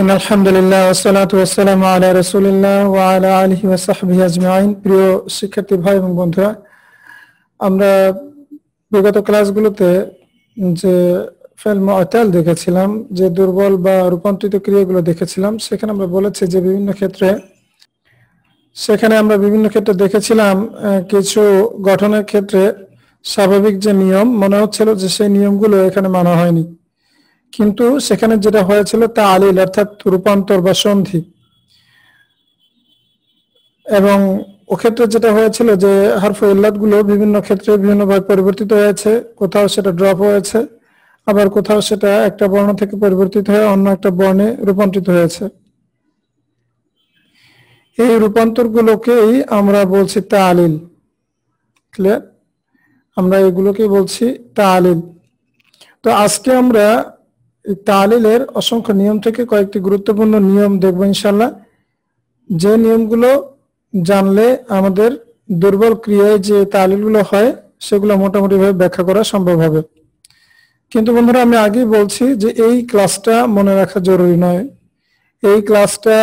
إن الحمد لله والصلاة والسلام على رسول الله وعلى آله وصحبه أجمعين। প্রিয় শিক্ষার্থী ভাই এবং বন্ধুরা, আমরা বিগত ক্লাসগুলোতে যে ফেল মুআতাল দেখেছিলাম, যে দুর্বল বা রূপান্তরিত ক্রিয়াগুলো দেখেছিলাম, সেখানে আমরা বলেছি যে বিভিন্ন ক্ষেত্রে দেখেছিলাম কিছু গঠনের ক্ষেত্রে স্বাভাবিক যে নিয়ম মনে হচ্ছিল যে সেই নিয়মগুলো এখানে মানা হয়নি, কিন্তু সেখানে যেটা হয়েছিল তা আলিল অর্থাৎ রূপান্তর বা সন্ধি। এবং ওক্ষেত্রে যেটা হয়েছিল যে হারফ ইল্লাত গুলো বিভিন্ন ক্ষেত্রে বিভিন্নভাবে পরিবর্তিত হয়েছে, কোথাও সেটা ড্রপ হয়েছে, আবার কোথাও সেটা একটা বর্ণ থেকে পরিবর্তিত হয়ে অন্য একটা বর্ণে রূপান্তরিত হয়েছে। এই রূপান্তর গুলোকেই আমরা বলছি তালিল। ক্লিয়ার? আমরা এগুলোকেই বলছি তালিল। তো আজকে আমরা তালিলের অসংখ্য নিয়ম থেকে কয়েকটি গুরুত্বপূর্ণ নিয়ম দেখব ইনশাআল্লাহ, যে নিয়মগুলো জানলে আমাদের দুর্বল ক্রিয়ায় যে তালিলগুলো হয় সেগুলো মোটামুটি ভাবে ব্যাখ্যা করা সম্ভব হবে। কিন্তু বন্ধুরা, আমি আগেই বলছি যে এই ক্লাসটা মনে রাখা জরুরি নয়। এই ক্লাসটা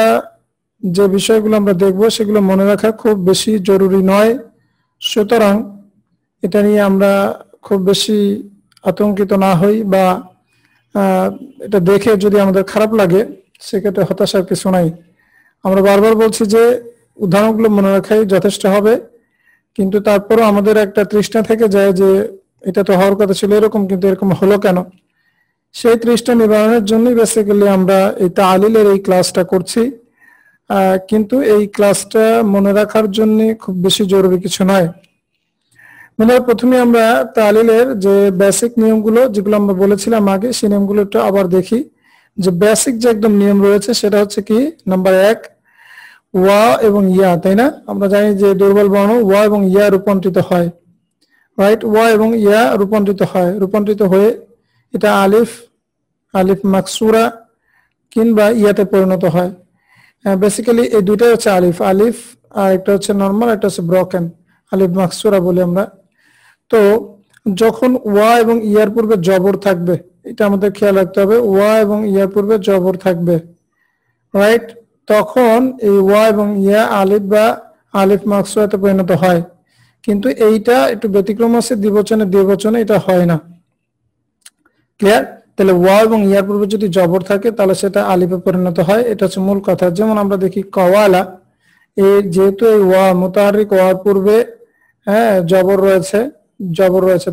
যে বিষয়গুলো আমরা দেখব সেগুলো মনে রাখা খুব বেশি জরুরি নয়। সুতরাং এটা নিয়ে আমরা খুব বেশি আতঙ্কিত না হই বা এটা দেখে যদি আমাদের খারাপ লাগে সেক্ষেত্রে হতাশার কিছু নাই। আমরা বারবার বলছি যে উদাহরণগুলো মনে রাখাই যথেষ্ট হবে, কিন্তু তারপরও আমাদের একটা তৃষ্ণা থেকে যায় যে এটা তো হওয়ার কথা ছিল এরকম, কিন্তু এরকম হলো কেন। সেই তৃষ্ণা নিবারণের জন্যই বেসিক্যালি আমরা এই তালিলের এই ক্লাসটা করছি, কিন্তু এই ক্লাসটা মনে রাখার জন্য খুব বেশি জরুরি কিছু নয়। মানে প্রথমে আমরা তালিলের যে বেসিক নিয়মগুলো যেগুলো আমরা বলেছিলাম আগে, সেই নিয়মগুলো একটু আবার দেখি। যে বেসিক যে একদম নিয়ম রয়েছে সেটা হচ্ছে কি, নাম্বার 1, ওয়া এবং ইয়া, তাই না? আমরা জানি যে দুর্বল বর্ণ ওয়া এবং ইয়া রূপান্তরিত হয়, রাইট? ওয়া এবং ইয়া রূপান্তরিত হয়ে এটা আলিফ মাকসুরা কিংবা ইয়াতে পরিণত হয়। বেসিক্যালি এই দুইটাই হচ্ছে আলিফ, আর একটা হচ্ছে নরমাল, একটা হচ্ছে ব্রকেন, আলিফ মাকসুরা বলি আমরা। তো যখন ওয়া এবং ইয়ার পূর্বে জবর থাকবে, এটা আমাদের খেয়াল রাখতে হবে, ওয়া এবং ইয়ার পূর্বে জবর থাকবে, রাইট? তখন এই ওয়া এবং ইয়া আলিফ বা আলিফ মাকসুরাতে পরিণত হয়। কিন্তু এইটা একটু ব্যতিক্রম আছে, দ্বিবচনে এটা হয় না। ক্লিয়ার? তাহলে ওয়া এবং ইয়ার পূর্বে যদি জবর থাকে তাহলে সেটা আলিফে পরিণত হয়, এটা হচ্ছে মূল কথা। যেমন আমরা দেখি কওয়ালা, যেহেতু এই ওয়া মুতাহারিক ওয়ার পূর্বে জবর রয়েছে,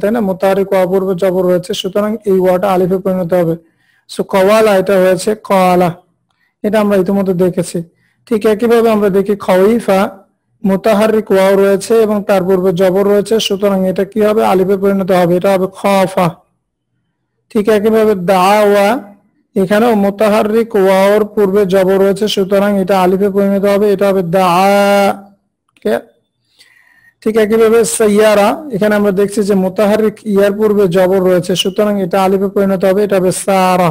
তাই না? মুতাহারিক ওয়া পূর্বে জবর রয়েছে, সুতরাং এই ওয়াটা আলিফে পরিণত হবে। সো কওয়ালা এটা হয়েছে কওয়ালা, এটা আমরা ইতিমধ্যে দেখেছি। ঠিক একইভাবে আমরা দেখি খাওয়িফা, মুতাহারিক ওয়াও রয়েছে এবং তার পূর্বে জবর রয়েছে, সুতরাং এটা কি হবে? আলিফে পরিণত হবে, এটা হবে খাফা। ঠিক একইভাবে দাওয়া, এখানেও মুতাহারিক ওয়াওর পূর্বে জবর রয়েছে, সুতরাং এটা আলিফে পরিণত হবে, এটা হবে দা। ঠিক একইভাবে সাইয়ারা, এখানে আমরা দেখছি যে মুতাহারিক ইয়ার পূর্বে জবর রয়েছে, সুতরাং এটা আলিফে পরিণত হবে, এটা হবে সারা।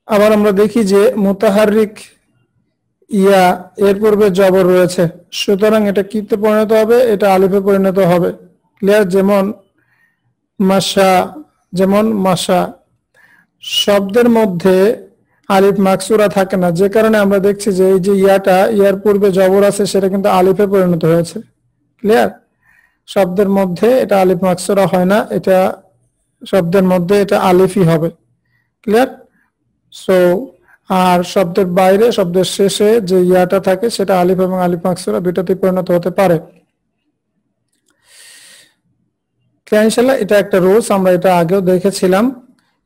আবার আমরা দেখি যে মুতাহারিক ইয়া এর পূর্বে জবর রয়েছে, সুতরাং এটা কিতে পরিণত হবে? এটা আলিফে পরিণত হবে। ক্লিয়ার? যেমন মাশা শব্দের মধ্যে আলিফ মাকসুরা থাকে না, যে কারণে আমরা দেখছি যে এই যে ইয়ার পূর্বে জবর আছে সেটা কিন্তু আলিফে পরিণত হয়েছে। ক্লিয়ার? শব্দের মধ্যে এটা আলিফ মাকসুরা হয় না, এটা শব্দের মধ্যে এটা আলিফই হবে। ক্লিয়ার? সো আর শব্দের বাইরে, শব্দের শেষে যে ইয়াটা থাকে সেটা আলিফ এবং আলিফ মাকসুরা দুইটাতেই পরিণত হতে পারে। ইনশাআল্লাহ এটা একটা রুলস, আমরা এটা আগেও দেখেছিলাম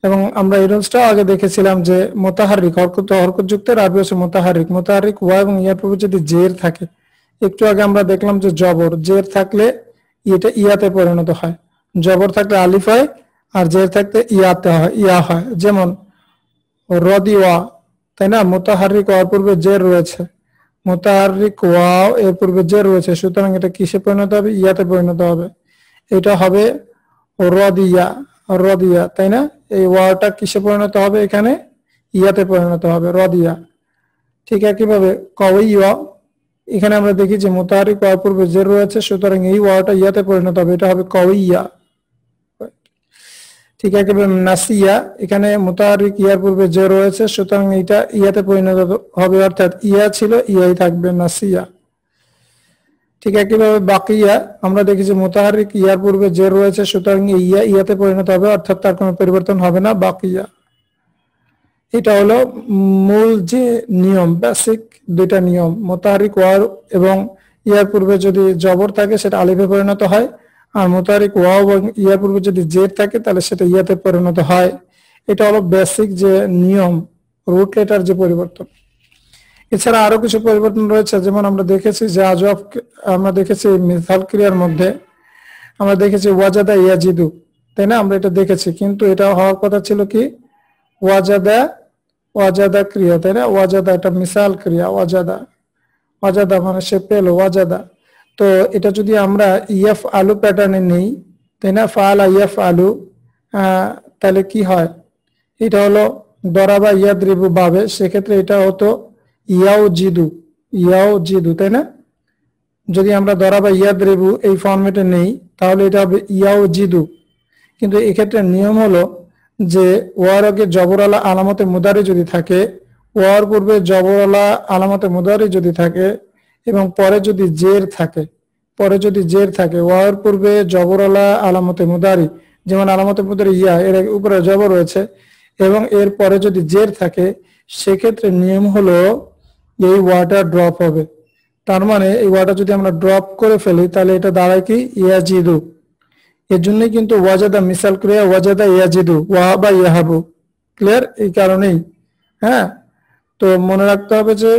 এবং আমরা এই রুলসটাও আগে দেখেছিলাম যে মুতাহারিক হরকতযুক্তের আরবি হচ্ছে মুতাহারিক ওয়া এবং ইয়ার পূর্বে যদি জের থাকে, একটু আগে আমরা দেখলাম যে জের থাকলে এটা ইয়াতে পরিণত হয়, জবর থাকলে আলিফ হয় আর জের থাকলে ইয়া হয়। যেমন রদিওয়া, তাই না? মুতাহারিক ওয়ার পূর্বে জের রয়েছে, মুতাহারিক ওয়াও এর পূর্বে জের রয়েছে, সুতরাং এটা কিসে পরিণত হবে? ইয়াতে পরিণত হবে, এটা হবে রদিয়া, তাই না? এই ওয়াটা কিসে পরিণত হবে? এখানে ইয়াতে পরিণত হবে, রদিয়া। ঠিক একইভাবে কাওয়িয়া, এখানে আমরা দেখি যে মুতাহারিক ওয়ার পূর্বে জের রয়েছে, সুতরাং এই ওয়াটা ইয়াতে পরিণত হবে, এটা হবে কাওয়িয়া। ঠিক একেবারে নাসিয়া, এখানে মুতাহারিক ইয়ার পূর্বে যে রয়েছে, সুতরাং এটা ইয়াতে পরিণত হবে, অর্থাৎ ইয়া ছিল ইয়াই থাকবে, নাসিয়া। ঠিক একইভাবে বাকিয়া, আমরা দেখি যে মুতাহারিক ইয়ার পূর্বে যে রয়েছে, সুতরাং ইয়া ইয়াতে পরিণত হবে, অর্থাৎ তার কোনো পরিবর্তন হবে না, বাকিয়া। এটা হলো মূল যে নিয়ম, বেসিক দুইটা নিয়ম। মুতাহারিক ওয়াও এবং ইয়ার পূর্বে যদি জবর থাকে সেটা আলিফে পরিণত হয়, আর মুতাহারিক ওয়াও এবং ইয়ার পূর্বে যদি জের থাকে তাহলে সেটা ইয়াতে পরিণত হয়। এটা হলো বেসিক যে নিয়ম, রুট লেটার যে পরিবর্তন। এছাড়া আরো কিছু পরিবর্তন রয়েছে, যেমন আমরা দেখেছি যে আজওয়াব, আমরা দেখেছি মিসাল ক্রিয়ার মধ্যে আমরা দেখেছি ওয়াজাদা ইয়াজিদু, তাই না? আমরা এটা দেখেছি, কিন্তু এটা হওয়ার কথা ছিল কি ওয়াজাদা, ওয়াজাদা ক্রিয়া, তাই না? ওয়াজাদা এটা মিসাল ক্রিয়া, ওয়াজাদা, ওয়াজাদা মানে সে পেল, ওয়াজাদা। তো এটা যদি আমরা ইয়াফ আলু প্যাটার্নে নেই, তাই না, ফাআলা ইয়াফ আলু, তাহলে কি হয়? এটা হলো দরাবা ইয়াদরিবু বাবে, সেক্ষেত্রে এটা হতো ইয়াও জিদু, ইয়াও জিদু, তাই না? যদি আমরা দরাবা ইয়াদরিবু এই ফরম্যাটে নেই তাহলে এটা হবে ইয়াও জিদু। কিন্তু এক্ষেত্রে নিয়ম হলো যে ওয়ার আগে জবরওয়ালা আলামতে মুদারি যদি থাকে, ওয়ার পূর্বে জবরওয়ালা আলামতে মুদারি যদি থাকে এবং পরে যদি জের থাকে, পরে যদি জের থাকে, ওয়ার পূর্বে জবরওয়ালা আলামতে মুদারি, যেমন আলামতে মুদারি ইয়া, এর উপরে জবর রয়েছে, এবং এর পরে যদি জের থাকে, সেক্ষেত্রে নিয়ম হলো এই ওয়াটা ড্রপ হবে। তার মানে এই ওয়াটা যদি আমরা ড্রপ করে ফেলি তাহলে এটা দাঁড়ায় কি ইয়াজিদু। এর জন্যই কিন্তু ওয়াজাদা মিসাল ক্রিয়া, ওয়াজাদা ইয়াজিদু, ওয়াহাবা ইয়াহাবু, ক্লিয়ার? এই কারণেই, হ্যাঁ। তো মনে রাখতে হবে যে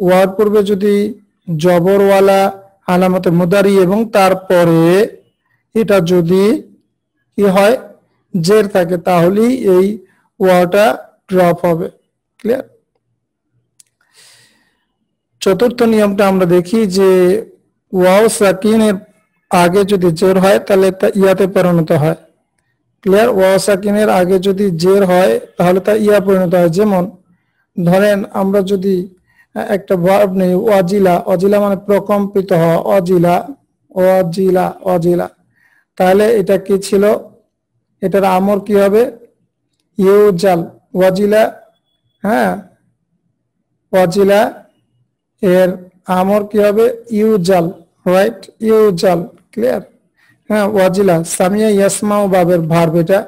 ওয়ার পূর্বে যদি জবরওয়ালা আলামতে মুদারি এবং তারপরে এটা যদি কি হয় জের থাকে, তাহলেই এই ওয়াটা ড্রপ হবে, ক্লিয়ার? চতুর্থ নিয়মটা আমরা দেখি যে ওয়াও সাকিনের আগে যদি জের হয় তাহলে তা ইয়াতে পরিণত হয়, ক্লিয়ার? ওয়াও সাকিনের আগে যদি জের হয় তাহলে তা ইয়া পরিণত হয়। যেমন ধরেন আমরা যদি একটা ভার্ব নেই ওয়াজিলা, অজিলা মানে প্রকম্পিত হওয়া, অজিলা, অজিলা, অজিলা, তাহলে এটা কি ছিল? এটার আমর কি হবে? ইউজাল, ওয়াজিলা, হ্যাঁ, ওয়াজিলা এর আমর কি হবে? Usual, right? Usual, clear? হ্যাঁ, ওয়াজিলা সামিয়া ইয়াসমাউ বাবের ভার্ব এটা,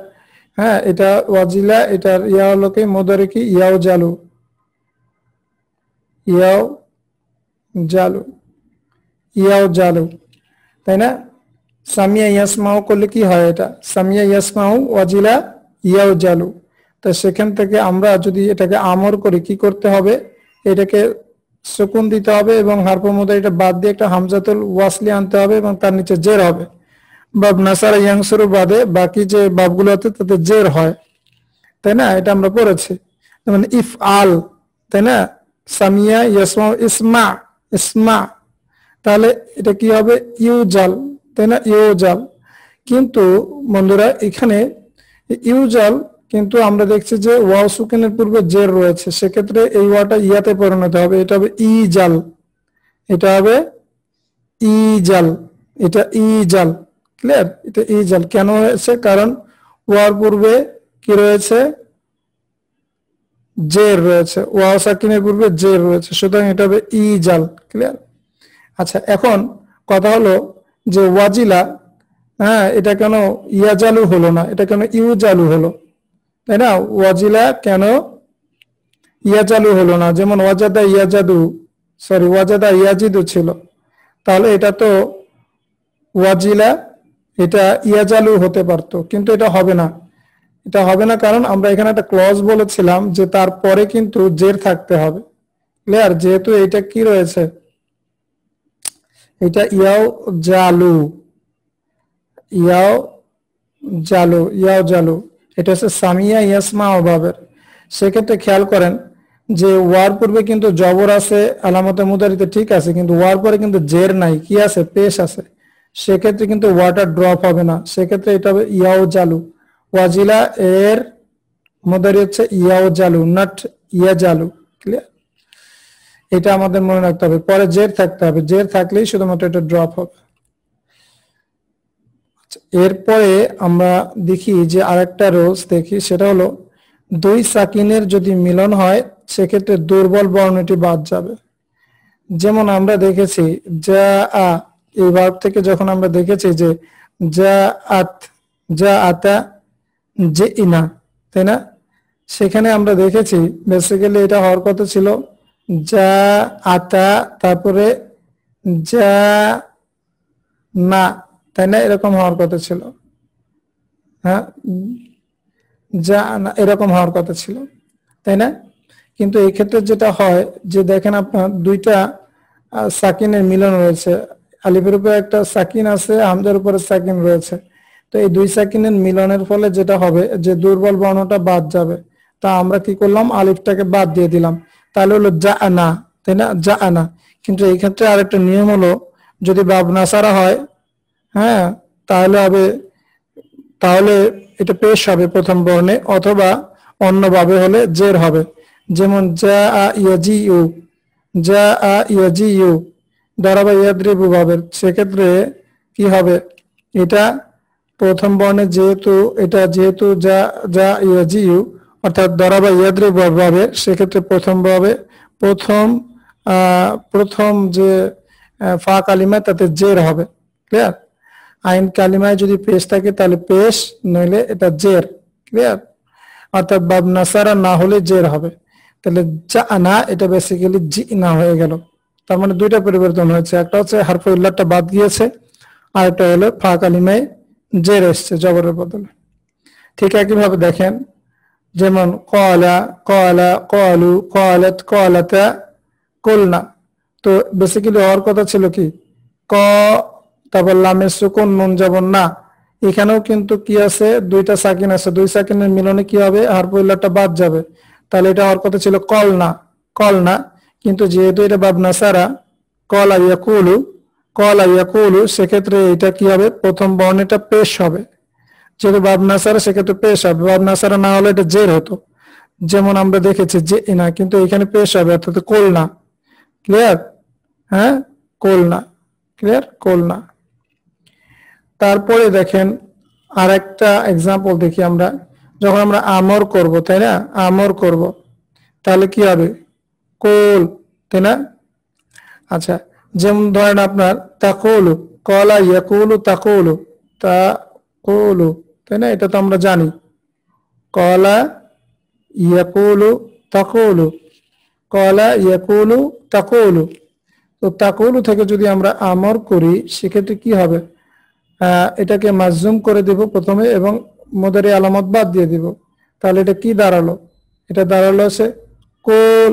হ্যাঁ, এটা ওয়াজিলা, এটার ইয়া হলো কি মুদারি কি ইয়াও জালু, ইয়াও জালু, ইয়াও জালু, তাই না? সামিয়া ইয়াসমাউ করলে কি হয়? এটা সামিয়া ইয়াসমাউ ওয়াজিলা ইয়াও জালু। তো সেখান থেকে আমরা যদি এটাকে আমর করি কি করতে হবে? এটাকে সুকুন দিতে হবে এবং হারফ মুদারিটা বাদ দিয়ে একটা হামজাতুল ওয়াসলি আনতে হবে এবং তার নিচে জের হবে। বাব নাসারা ইয়াংসুরু বাদে বাকি যে বাবগুলো আছে তাতে জের হয়, তাই না? এটা আমরা পড়েছি, যেমন ইফ আল, তাই না? সামিয়া ইয়াসমাউ ইসমা, ইসমা, তাহলে এটা কি হবে? ইউজাল, তাই না? ইউজাল। কিন্তু বন্ধুরা এখানে ইউজাল, কিন্তু আমরা দেখছি যে ওয়াও সুকুনের পূর্বে জের রয়েছে, সেক্ষেত্রে এই ওয়াটা ইয়াতে পরিণত হবে, এটা হবে ইজাল, এটা হবে ইজাল, এটা ইজাল, ক্লিয়ার? এটা ইজাল কেন হয়েছে? কারণ ওয়ার পূর্বে কি রয়েছে? জের রয়েছে, ওয়াও সাকিনের পূর্বে জের রয়েছে, সুতরাং এটা হবে ইজাল, ক্লিয়ার? আচ্ছা, এখন কথা হলো যে ওয়াজিলা, হ্যাঁ, এটা কেন ইয়াজালু হলো না, এটা কেন ইউজালু হলো, তাই না? ওয়াজিলা কেন ইয়াজালু হলো না? যেমন ওয়াজাদা ইয়াজাদু, সরি ওয়াজাদা ইয়াজিদু ছিল, তাহলে এটা তো ওয়াজিলা, এটা ইয়াজালু হতে পারতো, কিন্তু এটা হবে না। এটা হবে না কারণ আমরা এখানে একটা ক্লজ বলেছিলাম যে তারপরে কিন্তু জের থাকতে হবে, ক্লিয়ার? যেহেতু এটা কি রয়েছে, এটা ইয়াও জালু, ইয়াও জালু, ইয়াও জালু, এটা হচ্ছে সামিয়া ইয়াসমা অভাবের। সেক্ষেত্রে খেয়াল করেন যে ওয়ার পূর্বে কিন্তু জবর আছে আলামতে মুদারিতে, ঠিক আছে, কিন্তু ওয়ার পরে কিন্তু জের নাই, কি আছে? পেশ আছে, সেক্ষেত্রে কিন্তু ওয়াটার ড্রপ হবে না, সেক্ষেত্রে এটা হবে ইয়াও জালু। ওয়াজিলা এর মুদারি হচ্ছে ইয়াও জালু, নট ইয়া জালু, ক্লিয়ার? এটা আমাদের মনে রাখতে হবে। পরে জের থাকতে হবে, জের থাকলেই শুধুমাত্র এটা ড্রপ হবে। এরপরে আমরা দেখি যে আরেকটা রুলস দেখি, সেটা হলো দুই সাকিনের যদি মিলন হয় সেক্ষেত্রে দুর্বল বর্ণটি বাদ যাবে। যেমন আমরা দেখেছি যা আ, এই ভার্ব থেকে যখন আমরা দেখেছি যে যা আত, যা আতা, যে ইনা, তাই না? সেখানে আমরা দেখেছি বেসিক্যালি এটা হওয়ার কথা ছিল যা আতা, তারপরে যা না, তাই না? এরকম হওয়ার কথা ছিল, হ্যাঁ, যা না এরকম হওয়ার কথা ছিল, তাই না? কিন্তু এই ক্ষেত্রে যেটা হয় যে দেখেন আপনার দুইটা সাকিনের মিলন রয়েছে, আলিফের উপরে একটা সাকিন আছে, হামজার উপরে সাকিন রয়েছে। তো এই দুই সাকিনের মিলনের ফলে যেটা হবে যে দুর্বল বর্ণটা বাদ যাবে। তা আমরা কি করলাম, আলিফটাকে বাদ দিয়ে দিলাম, তাহলে হলো যা আনা, তাই না? যা আনা। কিন্তু এই ক্ষেত্রে আরেকটা নিয়ম হলো যদি বাব নাসারা হয়, হ্যাঁ, তাহলে হবে, তাহলে এটা পেশ হবে প্রথম বর্ণে, অথবা অন্যভাবে হলে জের হবে। যেমন যা আ ইয়াজি ইউ, যা আ ইয়াজি ইউ, দাঁড়াবা ইয়াদ্রিবু ভাবের, সেক্ষেত্রে কি হবে, এটা প্রথম বর্ণে যেহেতু এটা যেহেতু যা যা ইয়াজি ইউ অর্থাৎ দাঁড়াবা ইয়াদ্রিবু ভাবে, সেক্ষেত্রে প্রথম ভাবে প্রথম যে ফা কালিমা তাতে জের হবে। ক্লিয়ার? আইন কালিমায় যদি পেশ থাকে তাহলে পেশ, নইলে এটা জের। ক্লিয়ার? অর্থাৎ বাব নাসারা না হলে জের হবে। তাহলে যা না, এটা বেসিক্যালি জি না হয়ে গেল। তার মানে দুইটা পরিবর্তন হয়েছে, একটা হচ্ছে হারফে ইল্লাতটা বাদ গিয়েছে, আর একটা হলো ফা কালিমায় জের এসছে জবরের বদলে। ঠিক একইভাবে দেখেন, যেমন কলা, কলা, কলু, কলাত, কলাতা, কুলনা। তো বেসিক্যালি হওয়ার কথা ছিল কি ক, তারপর লামের সুকুন, নুন জবর না। এখানেও কিন্তু কি আছে, দুইটা সাকিন আছে, দুই সাকিনের মিলনে কি হবে, হারফে ইল্লাতটা বাদ যাবে। তাহলে এটা হওয়ার কথা ছিল কলনা, কলনা। কিন্তু যেহেতু এটা বাব নাসারা, কলা ইয়াকুলু, কলা ইয়াকুলু, সেক্ষেত্রে এটা কি হবে, প্রথম বর্ণটা পেশ হবে। যেহেতু বাব নাসারা সেক্ষেত্রে পেশ হবে, বাব নাসারা না হলে এটা জের হতো, যেমন আমরা দেখেছি যে না, কিন্তু এখানে পেশ হবে অর্থাৎ কোলনা। ক্লিয়ার? হ্যাঁ, কোলনা। ক্লিয়ার? কোলনা। তারপরে দেখেন আর একটা এক্সাম্পল দেখি আমরা, যখন আমরা আমর করব, তাই না? আমর করব, তাহলে কি হবে, কোল, তাই না? আচ্ছা, যেমন ধরেন আপনার তাকুলু, কলা ইয়াকুলু তাকুলু, তাকুলু, তাই না? এটা তো আমরা জানি, কলা ইয়াকুলু তাকুলু, কলা ইয়াকুলু তাকুলু। তো তাকুলু থেকে যদি আমরা আমর করি সেক্ষেত্রে কি হবে, এটাকে মাজজুম করে দেব প্রথমে এবং মুদারি আলামত বাদ দিয়ে দিব। তাহলে এটা কি দাঁড়ালো, এটা দাঁড়ালো আছে কোল।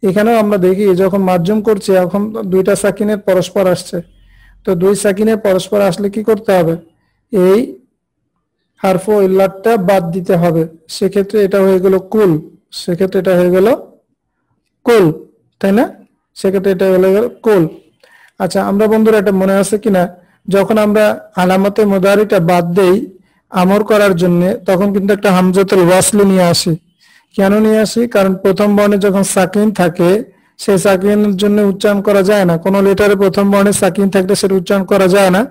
এখানেও আমরা দেখি যখন মাজজুম করছি এখন দুইটা সাকিনের পরস্পর আসছে, তো দুই সাকিনের পরস্পর আসলে কি করতে হবে, এই হারফু ইল্লাতটা বাদ দিতে হবে। সেক্ষেত্রে এটা হয়ে গেল কুল, সেক্ষেত্রে এটা হয়ে গেল কুল, তাই না? সেক্ষেত্রে এটা হয়ে গেল কুল। আচ্ছা, আমরা বন্ধুরা এটা মনে আছে কিনা, যখন আমরা আলামতে মুদারিটা বাদ দেই আমর করার জন্য, তখন কিন্তু একটা হামজাতুল ওয়াসল নিয়ে আসি। কেন নিয়ে আসি? কারণ প্রথম বর্ণে যখন সাকিন থাকে সেই সাকিনের জন্য উচ্চারণ করা যায় না, কোন লেটারে প্রথম বর্ণে সাকিন থাকলে সেটা উচ্চারণ করা যায় না।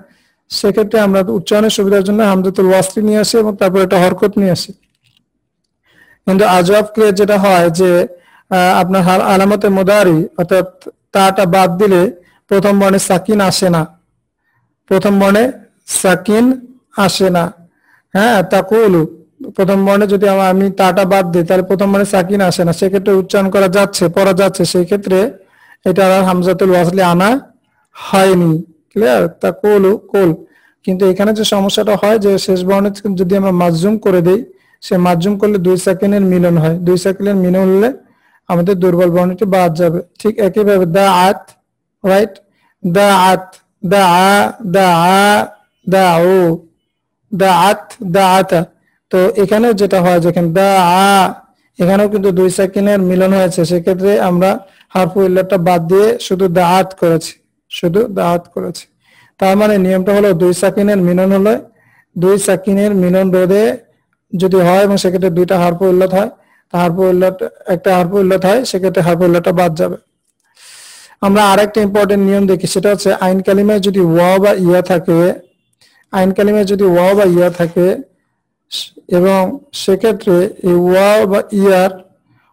সেক্ষেত্রে আমরা উচ্চারণের সুবিধার জন্য হামজাতুল ওয়াসল নিয়ে আসি এবং তারপর একটা হরকত নিয়ে আসি। কিন্তু আজওয়াব ক্রিয়া যেটা হয় যে আপনার আলামতে মুদারি অর্থাৎ তাটা বাদ দিলে প্রথম বর্ণে সাকিন আসে না, প্রথম বর্ণে সাকিন আসে না। হ্যাঁ, তাকুলু, প্রথম বর্ণে যদি আমি তাটা বাদ দিই তাহলে প্রথম বর্ণে সাকিন আসে না, সেক্ষেত্রে উচ্চারণ করা যাচ্ছে, পড়া যাচ্ছে, সেই ক্ষেত্রে এটা আর হামজাতুল ওয়াসলি আনা হয়নি। ক্লিয়ার? তাকুলু, কুল। কিন্তু এখানে যে সমস্যাটা হয় যে শেষ বর্ণে যদি আমরা মাজজুম করে দেই, সে মাজজুম করলে দুই সাকিনের মিলন হয়, দুই সাকিনের মিলন হলে আমাদের দুর্বল বর্ণটি বাদ যাবে। ঠিক একইভাবে দা আত, রাইট, দা আত, দা আ, দা আ, দা ও, দা আত, দা আতা। তো এখানেও যেটা হয় যেখানে দা আ, এখানেও কিন্তু দুই সাকিনের মিলন হয়েছে, সেক্ষেত্রে আমরা হারফু ইল্লাতটা বাদ দিয়ে শুধু দা আত করেছি, শুধু দা আত করেছি। তার মানে নিয়মটা হলো দুই সাকিনের মিলন হলে, দুই সাকিনের মিলন রোধে যদি হয় এবং সেক্ষেত্রে দুইটা হারফু ইল্লাত হয়, হারফু ইল্লাত, একটা হারফু ইল্লাত হয়, সেক্ষেত্রে হারফু ইল্লাতটা বাদ যাবে। আমরা আরেকটা ইম্পর্টেন্ট নিয়ম দেখি, সেটা হচ্ছে আইন কালিমায় যদি ওয়া বা ইয়া থাকে, আইন কালিমায় যদি ওয়াও বা ইয়া থাকে এবং সেক্ষেত্রে এই ওয়াও বা ইয়ার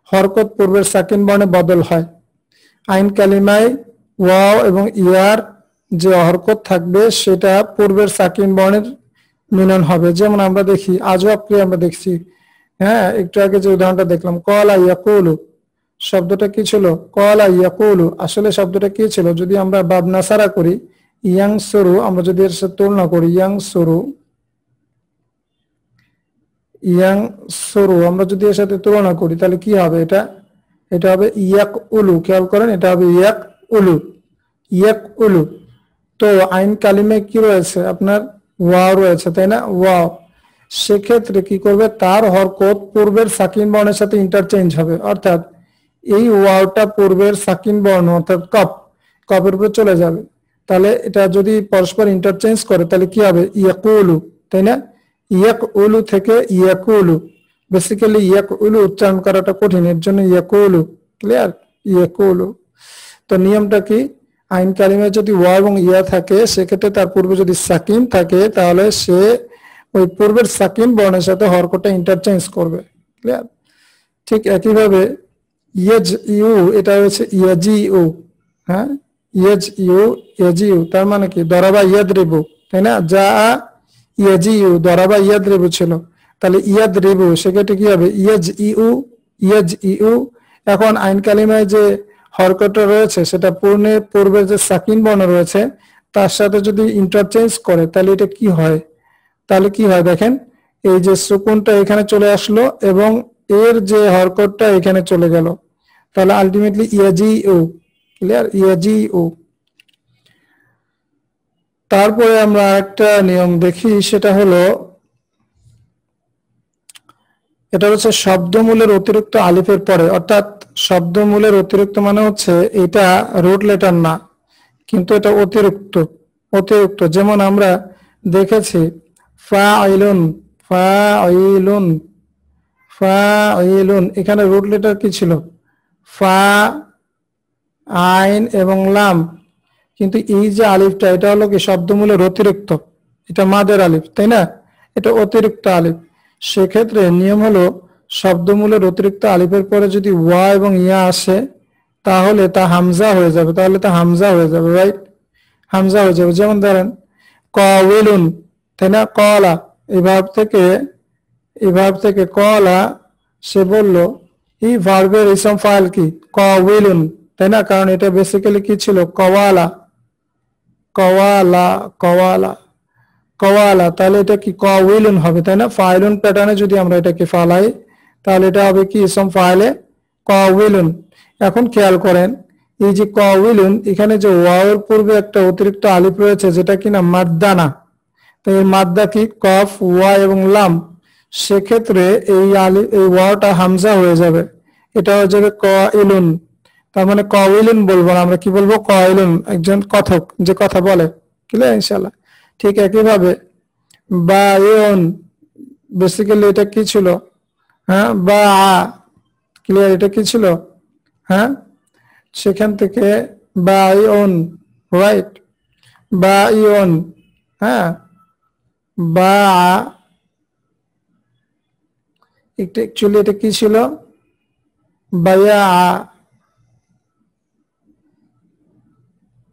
হরকত পূর্বের সাকিন বর্ণে বদল হয়। আইন কালিমায় ওয়াও এবং ইয়ার যে হরকত থাকবে সেটা পূর্বের সাকিন বর্ণের মিলন হবে। যেমন আমরা দেখি আজওয়াব ক্রিয়া আমরা দেখছি, হ্যাঁ একটু আগে যে উদাহরণটা দেখলাম, কলা ইয়াকুলু শব্দটা কি ছিল? কলা ইয়াকুলু, আসলে শব্দটা কি ছিল? যদি আমরা বাব নাসারা করি ইয়াং সরু, আমরা যদি এর সাথে তুলনা করি ইয়াং সরু, ইয়াং সরু আমরা যদি এর সাথে তুলনা করি তাহলে কি হবে? এটা হবে ইয়াক উলু। খেয়াল করেন, এটা হবে ইয়াক উলু, ইয়াক উলু। তো আইন কালিমে কি রয়েছে? আপনার ওয়াও রয়েছে, তাই না? ওয়াও, সেক্ষেত্রে কি করবে? তার হরকত পূর্বের সাকিন বর্ণের সাথে ইন্টারচেঞ্জ হবে, অর্থাৎ এই ওয়াওটা পূর্বের সাকিন বর্ণ অর্থাৎ কপের উপরে চলে যাবে। তাহলে এটা যদি পরস্পর ইন্টারচেঞ্জ করে তাহলে কি হবে? ইয়াকুলু, তাই না? ইয়াক উলু থেকে ইয়াকুলু, বেসিক্যালি ইয়াক উলু উচ্চারণ করাটা কঠিন, এর জন্য ইয়াকুলু। ক্লিয়ার? ইয়াকুলু। তো নিয়মটা কি? আইন কালিমায় যদি ওয়া এবং ইয়া থাকে সেক্ষেত্রে তার পূর্বে যদি সাকিন থাকে তাহলে সে ওই পূর্বের সাকিন বর্ণের সাথে হরকতটা ইন্টারচেঞ্জ করবে। ক্লিয়ার? ঠিক একইভাবে ইয়াজ ইউ, এটা হচ্ছে ইয়াজি ইউ, হ্যাঁ ইয়াজ ইউ, ইয়াজি ইউ তার মানে কি? দরাবা ইয়াদরিবু, তাই না? যা ইয়াজি ইউ, দরাবা ইয়াদরিবু ছিল, তাহলে ইয়াদরিবু সেক্ষেত্রে কি হবে? Iaz you, Iaz you. এখন আইন কালিমায় যে হরকতটা রয়েছে সেটা পূর্বের যে সাকিন বর্ণ রয়েছে তার সাথে যদি ইন্টারচেঞ্জ করে তাহলে এটা কি হয়? তাহলে কি হয় দেখেন, এই যে সুকুনটা এখানে চলে আসলো এবং এর যে হরকতটা এখানে চলে গেল, তাহলে আলটিমেটলি ইয়াজি ও। ক্লিয়ার? ইয়াজি ও। তারপরে আমরা একটা নিয়ম দেখি, সেটা হলো এটা হচ্ছে শব্দমূলের অতিরিক্ত আলিফের পরে, অর্থাৎ শব্দমূলের অতিরিক্ত মানে হচ্ছে এটা রুট লেটার না, কিন্তু এটা অতিরিক্ত। যেমন আমরা দেখেছি ফাইলুন, ফাইলুন, ফাইলুন, এখানে রুট লেটার কি ছিল? ফা, আইন এবং লাম, কিন্তু এই যে আলিফটা এটা হলো কি শব্দমূলের অতিরিক্ত, এটা মাদের আলিফ, তাই না? এটা অতিরিক্ত আলিফ। সেক্ষেত্রে নিয়ম হলো শব্দমূলের অতিরিক্ত আলিফের পরে যদি ওয়া এবং ইয়া আসে তাহলে তা হামজা হয়ে যাবে, রাইট? হামজা হয়ে যাবে। যেমন ধরেন কওয়িলুন, তাই না? কলা, এই ভার্ব থেকে কলা, সে বলল, এই ভার্বের ইসম ফাইল কি? কওয়িলুন, তাই না? কারণ এটা বেসিক্যালি কি ছিল? কওয়ালা, কওয়ালা, কওয়ালা, কওয়ালা, তাহলে এটা কি? কওয়িলুন হবে, তাই না? ফাইলুন প্যাটার্নে যদি আমরা এটাকে ফালাই তাহলে এটা হবে কি? ইসম ফাইলে কওয়িলুন। এখন খেয়াল করেন এই যে কওয়িলুন, এখানে যে ওয়াওয়ের পূর্বে একটা অতিরিক্ত আলিফ রয়েছে যেটা কিনা মাদ্দা না, তো এই মাদ্দা কি? কফ, ওয়া এবং লাম। সেক্ষেত্রে এই ওয়াওটা হামজা হয়ে যাবে, এটা হয়ে যাবে কওয়িলুন। তার মানে কওয়িলুন বলবো না, আমরা কি বলবো? কওয়িলুন, একজন কথক যে কথা বলে। ক্লিয়ার? ইনশাআল্লাহ। ঠিক একইভাবে বায়ুন, বেসিক্যালি এটা কি ছিল? হ্যাঁ, বা, ক্লিয়ার? এটা কি ছিল? হ্যাঁ, সেখান থেকে বায়ুন, রাইট? বায়ুন, হ্যাঁ, বা, এটা অ্যাকচুয়ালি এটা কি ছিল? বায়া,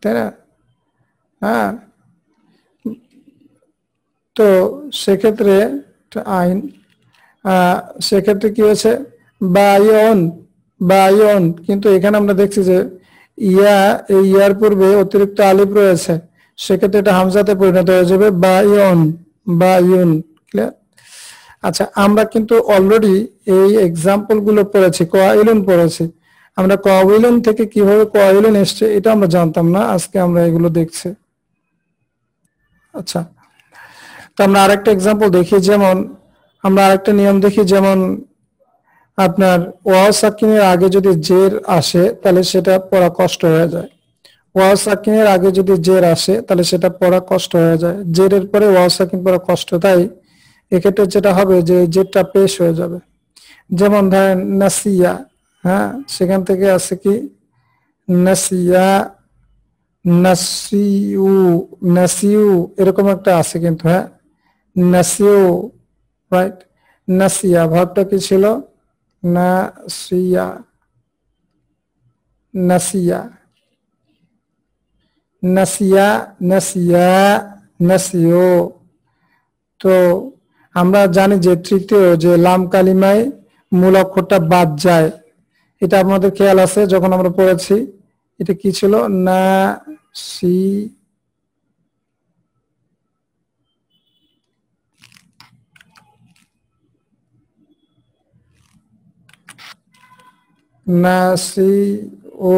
তাই না? হ্যাঁ, তো সেক্ষেত্রে আইন, সেক্ষেত্রে কি হয়েছে? বায়ন, বায়ন, কিন্তু এখানে আমরা দেখছি যে ইয়া, এই ইয়ার পূর্বে অতিরিক্ত আলিফ রয়েছে, সেক্ষেত্রে এটা হামজাতে পরিণত হয়ে যাবে বায়ন, বায়ুন। ক্লিয়ার? আচ্ছা, আমরা কিন্তু অলরেডি এই এক্সাম্পল গুলো পড়েছি, কওয়িলুন পড়েছি। আমরা কওয়িলুন থেকে কিভাবে কওয়িলুন এসছে এটা আমরা জানতাম না, আজকে আমরা এগুলো দেখছি। আচ্ছা, তো আমরা আরেকটা এক্সাম্পল দেখি, যেমন আমরা আরেকটা নিয়ম দেখি, যেমন আপনার ওয়াও সাকিনের আগে যদি জের আসে তাহলে সেটা পড়া কষ্ট হয়ে যায়। ওয়াও সাকিনের আগে যদি জের আসে তাহলে সেটা পড়া কষ্ট হয়ে যায়, জেরের পরে ওয়াও সাকিন পড়া কষ্ট। তাই এক্ষেত্রে যেটা হবে যে জেরটা পেশ হয়ে যাবে। যেমন ধরেন নাসিয়া, হ্যাঁ, সেখান থেকে আছে কি? নাসিয়া, নাসিউ, নাসিউ এরকম একটা আছে কিন্তু, হ্যাঁ নাসিউ, রাইট। নাসিয়া ভাবটা কি ছিল? নাসিয়া, নাসিয়া, নাসিয়া, নাসিয়া, নাসিও। তো আমরা জানি যে তৃতীয় যে লাম কালিমায় মূল অক্ষরটা বাদ যায়, এটা আপনাদের খেয়াল আছে যখন আমরা পড়েছি। এটা কি ছিল? না সি, না সি ও,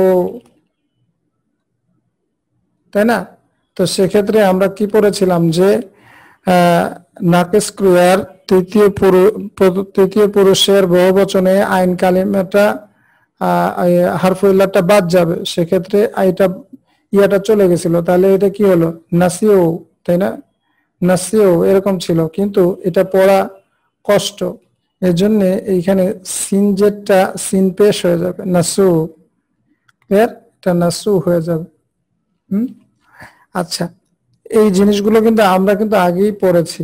তাই না? তো সেক্ষেত্রে আমরা কি পড়েছিলাম যে নাকিস ক্রিয়ার তৃতীয় পুরুষের বহুবচনে আইন কালিমাটা হারফে ইল্লাটা বাদ যাবে, সেক্ষেত্রে এটা ইয়াটা চলে গেছিল, তাহলে এটা কি হলো? নাসিও, তাই না? নাসিও এরকম ছিল, কিন্তু এটা পড়া কষ্ট, এর জন্য এইখানে সিন জেটটা সিন পেশ হয়ে যাবে, নাসু, এটা নাসু হয়ে যাবে। আচ্ছা, এই জিনিসগুলো কিন্তু আমরা কিন্তু আগেই পড়েছি।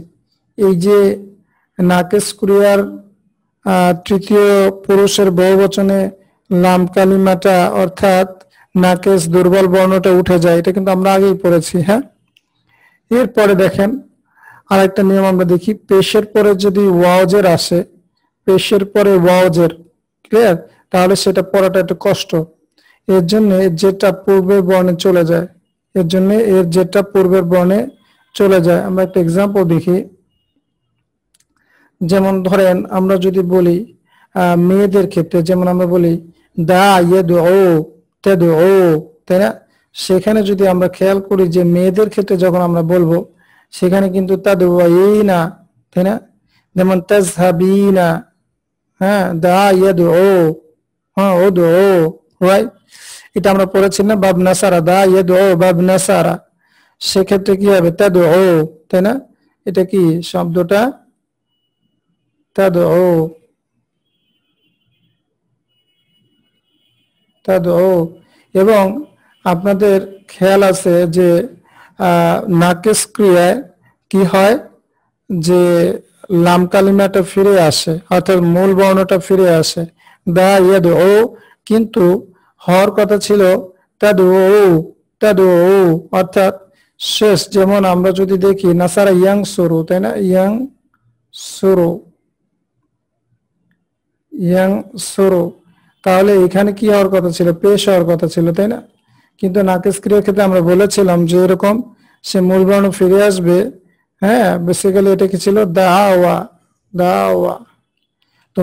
এই যে নাকেস ক্রিয়ার তৃতীয় পুরুষের বহুবচনে লাম কালিমাটা অর্থাৎ নাকেস দুর্বল বর্ণটা উঠে যায়, এটা কিন্তু আমরা আগেই পড়েছি। হ্যাঁ, এরপরে দেখেন আরেকটা নিয়ম আমরা দেখি, পেশের পরে যদি ওয়াওজের আসে, পেশের পরে ওয়াওজের, ক্লিয়ার, তাহলে সেটা পড়াটা একটু কষ্ট। এর জন্য যেটা পূর্বের বর্ণে চলে যায়, এর জন্য এর যেটা পূর্বের বর্ণে চলে যায়। আমরা একটা এক্সাম্পল দেখি, যেমন ধরেন আমরা যদি বলি মেয়েদের ক্ষেত্রে, যেমন আমরা বলি দা ইয়েদু ও তেদু ও, তাই না? সেখানে যদি আমরা খেয়াল করি যে মেয়েদের ক্ষেত্রে যখন আমরা বলবো, সেখানে কিন্তু তাদু না, তাই না? যেমন তাজহাবিনা, হ্যাঁ দা ইয়েদু ও, হ্যাঁ ও দো ও, রাইট। এটা আমরা পড়েছি না, বাব নাসারা, দা ইয়েদু ও বাব নাসারা, সেক্ষেত্রে কি হবে? তাদু ও, তাই না? এটা কি শব্দটা? তাদু, তাদু। এবং আপনাদের খেয়াল আছে যে নাকেস ক্রিয়ায় কি হয়, যে লাম কালিমাটা ফিরে আসে, অর্থাৎ মূল বর্ণটা ফিরে আসে, দা ইয়াদু ও, কিন্তু হওয়ার কথা ছিল তাদু ও, তাদু ও, অর্থাৎ শেষ। যেমন আমরা যদি দেখি নাসারা ইয়াং সুরু, তাই না? ইয়াং সুরু, ইয়াং সুরু, তাহলে এখানে কি হওয়ার কথা ছিল? পেশ হওয়ার কথা ছিল, তাই না? কিন্তু নাকিস ক্রিয়ার ক্ষেত্রে আমরা বলেছিলাম যে এরকম সে মূল বর্ণ ফিরে আসবে। হ্যাঁ, বেসিক্যালি এটা কি ছিল? দাওয়া, দাওয়া। তো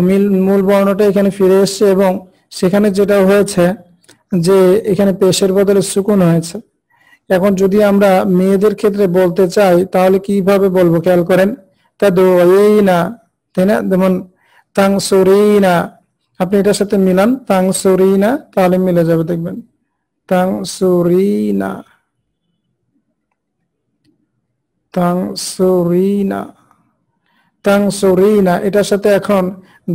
মূল বর্ণটা এখানে ফিরে এসছে, এবং সেখানে যেটা হয়েছে যে এখানে পেশের বদলে সুকুন হয়েছে। এখন যদি আমরা মেয়েদের ক্ষেত্রে বলতে চাই, তাহলে কিভাবে বলবো? খেয়াল করেন, তা দোয়িনা, তাই না? যেমন তাংসুরিনা, আপনি এটার সাথে মিলান তাংসুরিনা, তাহলে মিলে যাবে, দেখবেন তাংসুরিনা, তাংসুরিনা, তাংসুরিনা, এটার সাথে এখন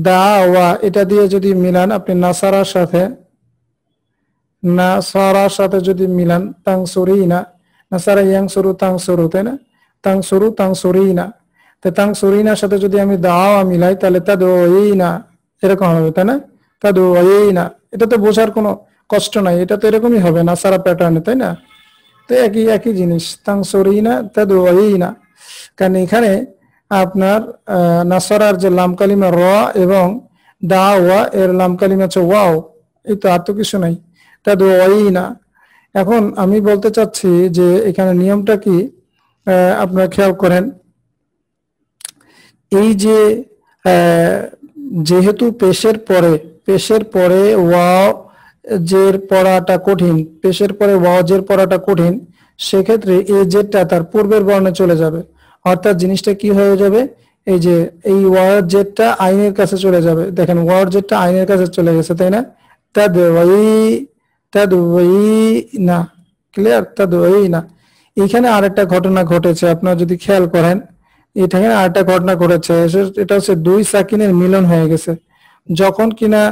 দাওয়া, এটা দিয়ে যদি মিলান আপনি নাসারার সাথে, নাসারার সাথে যদি মিলান তাংসুরিনা, নাসারা ইয়াংসুরু তাংসুরু, তাই না? তাংসুরু তাংসুরিনা, তো তাংসুরিনার সাথে যদি আমি দাওয়া মিলাই, তাহলে তাদুইনা এরকম হবে, তাই না? তাদুইনা, এটা তো বোঝার কোনো কষ্ট নাই, এটা তো এরকমই হবে নাসারা প্যাটার্নে, তাই না? তো একই একই জিনিস, তাংসুরিনা তাদুইনা। কারণ এখানে আপনার নাসারার যে লাম কালিমা র এবং দাওয়া এর লাম কালিমা হচ্ছে ওয়াও, এই তো, আর তো কিছু নাই, তাদুইনা। এখন আমি বলতে চাচ্ছি যে এখানে নিয়মটা কি, আপনারা খেয়াল করেন, এই যে যেহেতু পেশের পরে ওয়াও জের পড়াটা কঠিন, পেশের পরে ওয়াও জের পড়াটা কঠিন, সেক্ষেত্রে এই জেরটা তার পূর্বের বর্ণে চলে যাবে, অর্থাৎ জিনিসটা কি হয়ে যাবে, এই যে এই ওয়াও জেরটা আইনের কাছে চলে যাবে। দেখেন ওয়াও জেরটা আইনের কাছে চলে গেছে, তাই না? তাদওয়াইনা, ক্লিয়ার? তাদওয়াইনা। এখানে আরেকটা ঘটনা ঘটেছে, আপনারা যদি খেয়াল করেন, এখানে আরেকটা ঘটনা ঘটেছে, এটা হচ্ছে দুই সাকিনের মিলন হয়ে গেছে। যখন কিনা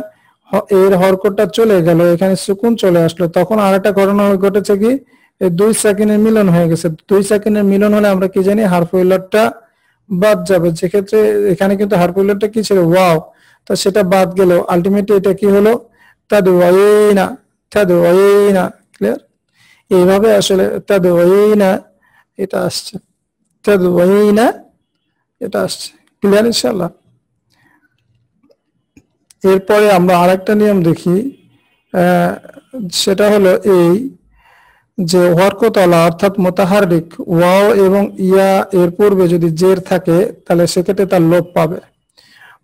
এর হরকতটা চলে গেল, এখানে সুকুন চলে আসলো, তখন আরেকটা ঘটনা ঘটেছে কি, এই 2 সেকেন্ডের মিলন হয়ে গেছে। 2 সেকেন্ডের মিলন হলে আমরা কি জানি হারফ ইল্লাতটা বাদ যাবে, যেক্ষেত্রে এখানে কিন্তু হারফ ইল্লাতটা কি ছিল ওয়াও, তো সেটা বাদ গেল, আলটিমেটলি এটা কি হলো তাদওয়াইনা, তাদওয়াইনা। ক্লিয়ার? এইভাবে আসলে তাদওয়াইনা এটা আসছে, তাদওয়াইনা এটা আসছে। ক্লিয়ার ইনশাআল্লাহ? এরপরে আমরা আরেকটা নিয়ম দেখি, সেটা হলো এই যে হরকতলা অর্থাৎ মুতাহাররিক ওয়াও এবং ইয়া এর পূর্বে যদি জের থাকে তাহলে সেক্ষেত্রে তার লোপ পাবে।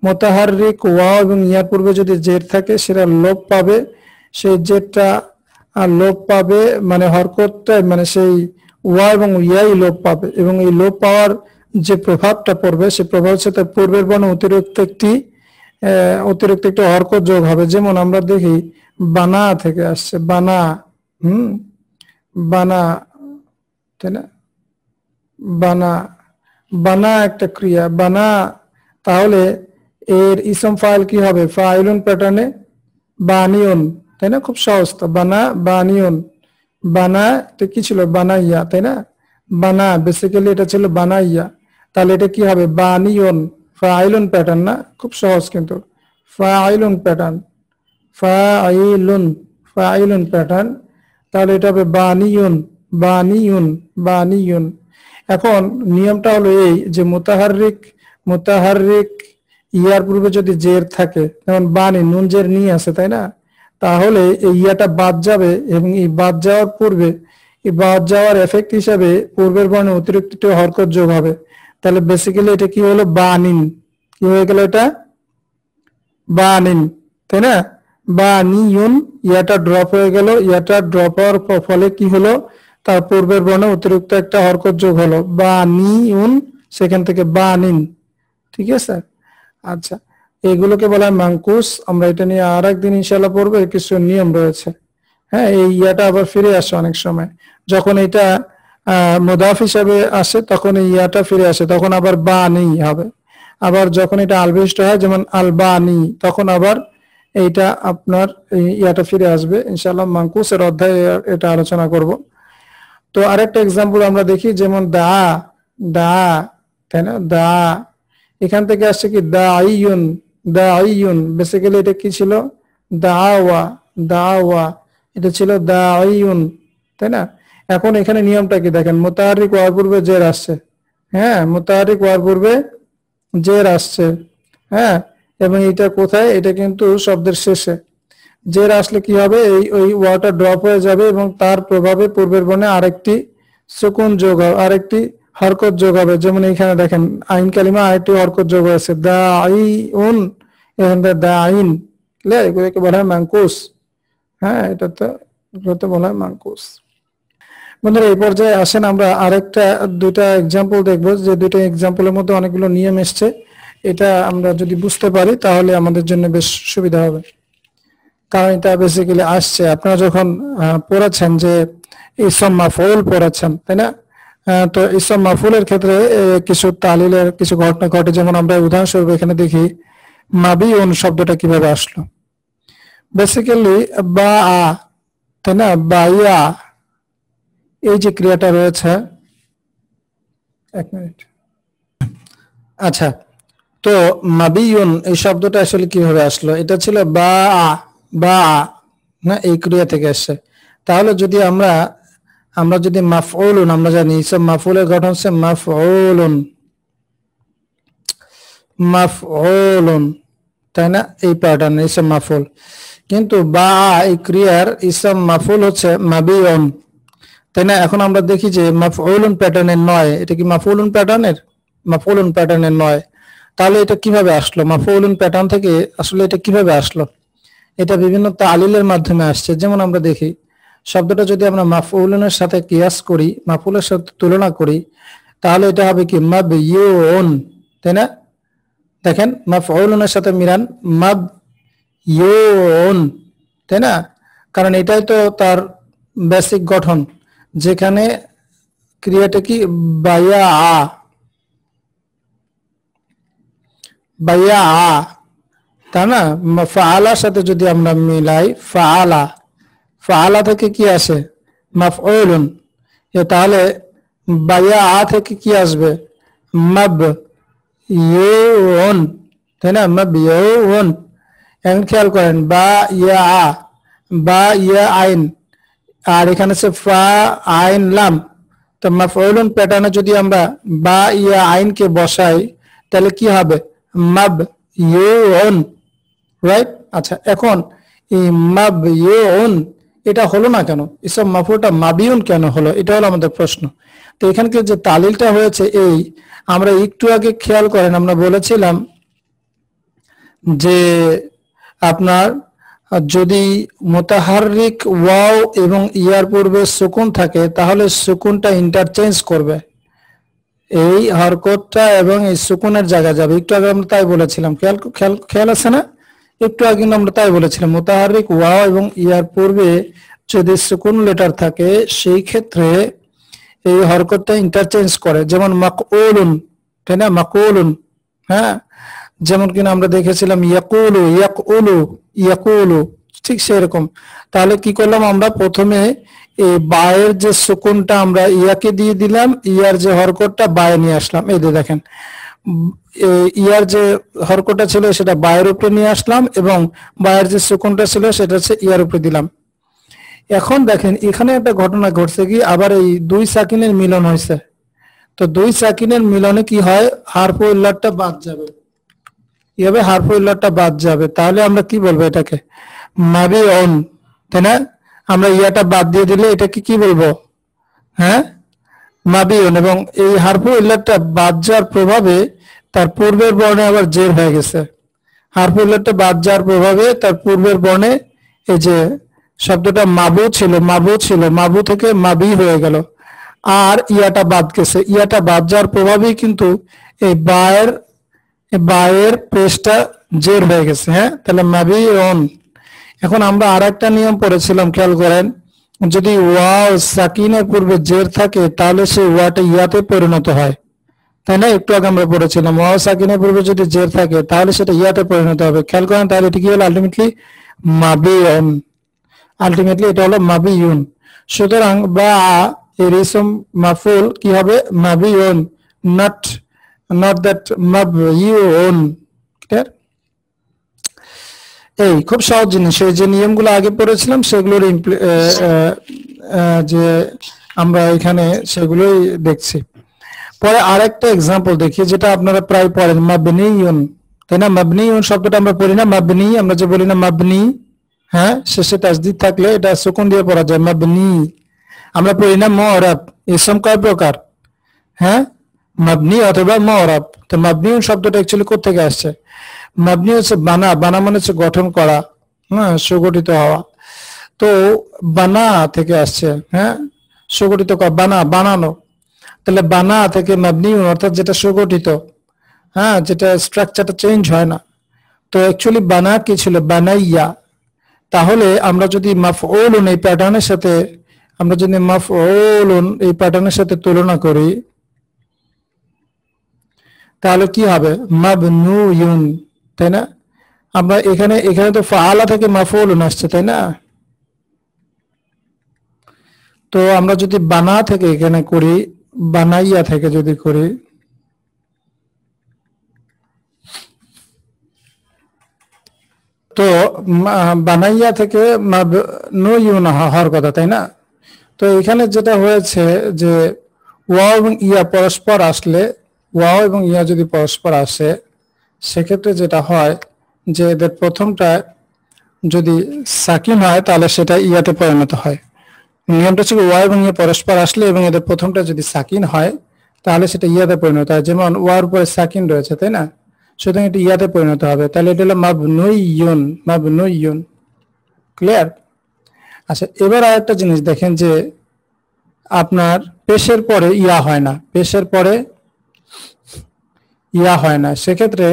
মুতাহাররিক ওয়াও এবং ইয়ার পূর্বে যদি জের থাকে সেটা লোপ পাবে, সেই জেরটা লোপ পাবে মানে হরকতটা মানে সেই ওয়া এবং ইয়াই লোপ পাবে, এবং এই লোপ পাওয়ার যে প্রভাবটা পড়বে সে প্রভাব হচ্ছে তার পূর্বের বর্ণ অতিরিক্ত একটি হরকত যোগ হবে। যেমন আমরা দেখি বানা থেকে আসছে বানা, বানা, তাই না? বানা, বানা একটা ক্রিয়া বানা, তাহলে এর ইসম ফাইল কি হবে ফাইলুন প্যাটার্নে বানিয়ন, তাই না? খুব সহজ তো, বানা বানিয়ন। বানা এটা কি ছিল বানাইয়া, তাই না? বানা বেসিক্যালি এটা ছিল বানাইয়া, তাহলে এটা কি হবে বানিয়ন, ফাইলুন প্যাটার্ন না? খুব সহজ কিন্তু, ফাইলুন প্যাটার্ন, ফাইলুন, ফাইলুন প্যাটার্ন, তাহলে এটা হবে বানিয়ুন, বানিয়ুন, বানিয়ুন। এখন নিয়মটা হলো এই যে মুতাহাররিক ইয়ার পূর্বে যদি জের থাকে, যেমন বানি নুন জের নি আছে, তাই না? তাহলে এই ইয়াটা বাদ যাবে, এবং এই বাদ যাওয়ার পূর্বে এই বাদ যাওয়ার এফেক্ট হিসাবে পূর্বের বর্ণে অতিরিক্ত হরকত যোগ হবে। তাহলে বেসিক্যালি এটা কি হলো বানিন, কি হয়ে গেল এটা বানিন, তাই না? বানিয়ুন, ইয়াটা ড্রপ হয়ে গেল, ইয়াটা ড্রপ হওয়ার ফলে কি হলো তার পূর্বের বর্ণে অতিরিক্ত একটা হরকত যোগ হলো বানিউন, সেখান থেকে বানিন। ঠিক আছে? আচ্ছা, এগুলোকে বলা হয় মানকুস। আমরা এটা নিয়ে আর একদিন ইনশাআল্লাহ পড়বো, এর কিছু নিয়ম রয়েছে। হ্যাঁ, এই ইয়াটা আবার ফিরে আসে অনেক সময়, যখন এটা মুদাফ হিসাবে আসে তখন এই ইয়াটা ফিরে আসে, তখন আবার বানি হবে। আবার যখন এটা আলবিষ্ট হয় যেমন আলবানি, তখন আবার এইটা আপনার ইয়াটা ফিরে আসবে। ইনশাআল্লাহ মানকুসের অধ্যায়ে এটা আলোচনা করব। তো আরেকটা এক্সাম্পল আমরা দেখি, যেমন দা, দা, তাই না? দা এখান থেকে আসছে কি দাইয়ুন, দাইয়ুন, বেসিক্যালি এটা কি ছিল দাওয়া, দাওয়া, এটা ছিল দাইয়ুন, তাই না? এখন এখানে নিয়মটা কি দেখেন, মুতাহাররিক ওয়ার পূর্বে জের আসছে, হ্যাঁ, মুতাহাররিক ওয়ার পূর্বে জের আসছে, হ্যাঁ, এবং এটা কোথায়, এটা কিন্তু শব্দের শেষে। জের আসলে কি হবে, এই ওই ওয়াটা ড্রপ হয়ে যাবে এবং তার প্রভাবে পূর্বের বর্ণে আরেকটি সুকুন যোগ হবে, আরেকটি হরকত যোগ হবে। যেমন এখানে দেখেন আইন কালিমা আরেকটি হরকত যোগ হয়েছে দাইউন, এখান থেকে দাইন, ক্লিয়ার? এগুলোকে বলা হয় মানকুস। হ্যাঁ, এটাতে বলা হয় মানকুস। বন্ধুরা, এই পর্যায়ে আসেন আমরা আরেকটা দুইটা এক্সাম্পল দেখবো, যে দুইটা এক্সাম্পলের মধ্যে অনেকগুলো নিয়ম এসছে। এটা আমরা যদি বুঝতে পারি তাহলে আমাদের জন্য বেশ সুবিধা হবে, কারণ এটা বেসিক্যালি আসছে আপনারা যখন পড়াচ্ছেন যে ইসম মাফউল পড়াচ্ছেন, তাই না? তো ইসম মাফউলের ক্ষেত্রে কিছু তালিলের কিছু ঘটনা ঘটে। যেমন আমরা উদাহরণস্বরূপ এখানে দেখি মাবিউন শব্দটা কিভাবে আসলো। বেসিক্যালি বা, তাই না, বাইয়া, এই যে ক্রিয়াটা রয়েছে, এক মিনিট, আচ্ছা, তো মাবিউন এই শব্দটা আসলে কিভাবে আসলো, এটা ছিল বা, বা না, এই ক্রিয়া থেকে আসছে। তাহলে যদি আমরা যদি মাফউলুন, আমরা জানি ইসম মাফউলের গঠন হচ্ছে মাফউলুন, মাফউলুন, তাই না? এই প্যাটার্ন ইসম মাফউল, কিন্তু বা এই ক্রিয়ার ইসম মাফউল হচ্ছে মাবিউন, তাই না? এখন আমরা দেখি যে মাফউলুন প্যাটার্নের নয়, এটা কি মাফউলুন প্যাটার্নের? মাফউলুন প্যাটার্নের নয়। তাহলে এটা কিভাবে আসলো? মাফউলুন প্যাটার্ন থেকে আসলে এটা কিভাবে আসলো? এটা বিভিন্ন তালিলের মাধ্যমে আসছে। যেমন আমরা দেখি শব্দটা যদি আমরা মাফউলুনের সাথে কিয়াস করি, মাফউলের সাথে তুলনা করি, তাহলে এটা হবে কি মাবইউন, তাই না? দেখেন মাফউলুনের সাথে মিলান মাবইউন, তাই না? কারণ এটাই তো তার বেসিক গঠন, যেখানে ক্রিয়াটা কি বাইয়া, বাইয়া, তাই না? ফাআলার সাথে যদি আমরা মিলাই ফাআলা, ফাআলা থেকে কি আসে মাফউলুন, তাহলে বা ইয়া আ থেকে কি আসবে, মাব ইউন, তাই না, মাব ইউন। এখন খেয়াল করেন বা ইয়া আ, বা ইয়া আইন, আর এখানে আছে ফা আইন লাম। তো মাফউলুন প্যাটার্নে যদি আমরা বা ইয়া আইনকে বসাই তাহলে কি হবে, মাব ইউন, রাইট। আচ্ছা, এখন এই মাব ইউন এটা হলো না কেন, ইসম মাফউলটা মাবিউন কেন হলো, এটা হলো আমাদের প্রশ্ন। তো এখানকার যে তালিলটা হয়েছে এই, আমরা একটু আগে খেয়াল করেন আমরা বলেছিলাম যে আপনার যদি মুতাহাররিক ওয়াও এবং ইয়ার পূর্বে সুকুন থাকে তাহলে সুকুনটা ইন্টারচেঞ্জ করবে, এই হরকতটা এবং এই সুকুনের জায়গায় যাবে। একটু আগে আমরা তাই বলেছিলাম, খেয়াল খেয়াল খেয়াল আছে না, একটু আগে আমরা তাই বলেছিলাম মুতাহাররিক ওয়াও এবং ইয়ার পূর্বে যদি সুকুন লেটার থাকে সেই ক্ষেত্রে এই হরকতটা ইন্টারচেঞ্জ করে, যেমন মাকউলুন, তাই না, মাকউলুন, হ্যাঁ, যেমন কিনা আমরা দেখেছিলাম ইয়াকুলু, ইয়াকুলু, ইয়াকুলু, ঠিক সেরকম। তাহলে কি করলাম আমরা, প্রথমে এই বায়ের যে সুকুনটা আমরা ইয়াকে দিয়ে দিলাম, ইয়ার যে হরকতটা বায়ে নিয়ে আসলাম, এই যে দেখেন ইয়ার যে হরকতটা ছিল সেটা বায়ের উপরে নিয়ে আসলাম এবং বায়ের যে সুকুনটা ছিল সেটা হচ্ছে ইয়ার উপরে দিলাম। এখন দেখেন এখানে একটা ঘটনা ঘটছে কি, আবার এই দুই সাকিনের মিলন হয়েছে। তো দুই সাকিনের মিলনে কি হয়, হারফ ইল্লাতটা বাদ যাবে, এভাবে হারফ ইল্লাতটা বাদ যাবে। তাহলে আমরা কি বলবো এটাকে, মাবিউন, তাই না। আমরা ইয়াটা বাদ দিয়ে দিলে এটাকে কি বলবো, হ্যাঁ, মাবিউন। এবং এই হারফ ইল্লাতটা বাদ যাওয়ার প্রভাবে তার পূর্বের বর্ণে আবার জের হয়ে গেছে, হারফ ইল্লাতটা বাদ যাওয়ার প্রভাবে তার পূর্বের বর্ণে এই যে শব্দটা মাবু ছিল, মাবু ছিল, মাবু থেকে মাবি হয়ে গেল, আর ইয়াটা বাদ গেছে, ইয়াটা বাদ যাওয়ার প্রভাবেই কিন্তু এই বায়ের পেশটা জের হয়ে গেছে, হ্যাঁ, তাহলে মাবিউন। এখন আমরা আর একটা নিয়ম পড়েছিলাম, খেয়াল করেন, যদি ওয়াও সাকিনের পূর্বে জের থাকে তাহলে সেই ওয়াটা ইয়াতে পরিণত হয়, তাই না, একটু আগে আমরা পড়েছিলাম ওয়াও সাকিনের পূর্বে যদি জের থাকে তাহলে সেটা ইয়াতে পরিণত হবে। খেয়াল করেন, তাহলে এটা কি হলো, আলটিমেটলি মাবিউন, আলটিমেটলি এটা হলো মাবিউন। সুতরাং বা এর ইসম মাফউল কি হবে, মাবিউন, নট দ্যাট মাবিউন। ক্লিয়ার? এই খুব সহজ জিনিস, এই যে নিয়মগুলো আগে পড়েছিলাম সেগুলোর যে আমরা এখানে সেগুলোই দেখছি। পরে আরেকটা এক্সাম্পল দেখি যেটা আপনারা প্রায় পড়েন, মাবনিউন, তাই না, মাবনিউন শব্দটা আমরা পড়ি না, মাবনি আমরা যে বলি না মাবনি, হ্যাঁ, শেষে তাসদিদ থাকলে এটা সুকুন দিয়ে পড়া যায়, মাবনি। আমরা পড়ি না মুআরাব, ইসম কয় প্রকার, হ্যাঁ, মাবনি অথবা মুআরাব। তো মাবনিউন শব্দটা অ্যাকচুয়ালি কোথা থেকে আসছে, মাবনি হচ্ছে বানা, বানা মানে হচ্ছে গঠন করা, হ্যাঁ, সুগঠিত হওয়া। তো বানা থেকে আসছে, হ্যাঁ, সুগঠিত করা, বানা, বানানো। তাহলে বানা থেকে মাবনিউন অর্থাৎ যেটা সুগঠিত, হ্যাঁ, যেটা স্ট্রাকচারটা চেঞ্জ হয় না। তো অ্যাকচুয়ালি বানা কি ছিল, বানাইয়া। তাহলে আমরা যদি মাফউলুন এই প্যাটার্নের সাথে, আমরা যদি মাফউলুন এই প্যাটার্নের সাথে তুলনা করি তাহলে কি হবে, মাবনুয়ুন, তাই না। আমরা এখানে তো ফাআলা থেকে মাফউলুন আসছে, তাই না। তো আমরা যদি বানা থেকে এখানে করি, বানাইয়া থেকে যদি করি, তো বানাইয়া থেকে মাবনুয়ুন হওয়ার কথা, তাই না। তো এখানে যেটা হয়েছে যে ওয়াও এবং ইয়া পরস্পর আসলে, ওয়াও এবং ইয়া যদি পরস্পর আসে সেক্ষেত্রে যেটা হয় যে এদের প্রথমটা যদি সাকিন হয় তাহলে সেটা ইয়াতে পরিণত হয়। নিয়মটা হচ্ছে ওয়া এবং ইয়া পরস্পর আসলে এবং এদের প্রথমটা যদি সাকিন হয় তাহলে সেটা ইয়াতে পরিণত হয়, যেমন ওয়ার উপরে সাকিন রয়েছে, তাই না, সুতরাং এটা ইয়াতে পরিণত হবে। তাহলে এটা হলো মাবনুয়ুন, মাবনুয়ুন। ক্লিয়ার? আচ্ছা, এবার আরেকটা জিনিস দেখেন যে আপনার পেশের পরে ইয়া হয় না, পেশের পরে ইয়া হয় না, সেক্ষেত্রে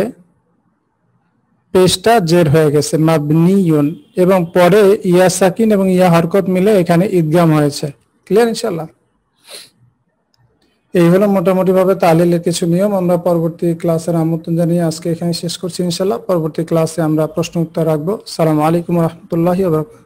পেশটা জের হয়ে গেছে, মাবনিয়ুন, এবং পরে ইয়া সাকিন এবং ইয়া হরকত মিলে এখানে ইদগাম হয়েছে। ক্লিয়ার ইনশাআল্লাহ? এই হলো মোটামুটি ভাবে তাহলিলের কিছু নিয়ম। আমরা পরবর্তী ক্লাসের আমন্ত্রণ জানিয়ে আজকে এখানে শেষ করছি ইনশাআল্লাহ। পরবর্তী ক্লাসে আমরা প্রশ্ন উত্তর রাখবো। আসসালামু আলাইকুম ওয়া রাহমাতুল্লাহি ওয়া বারাকাতুহু।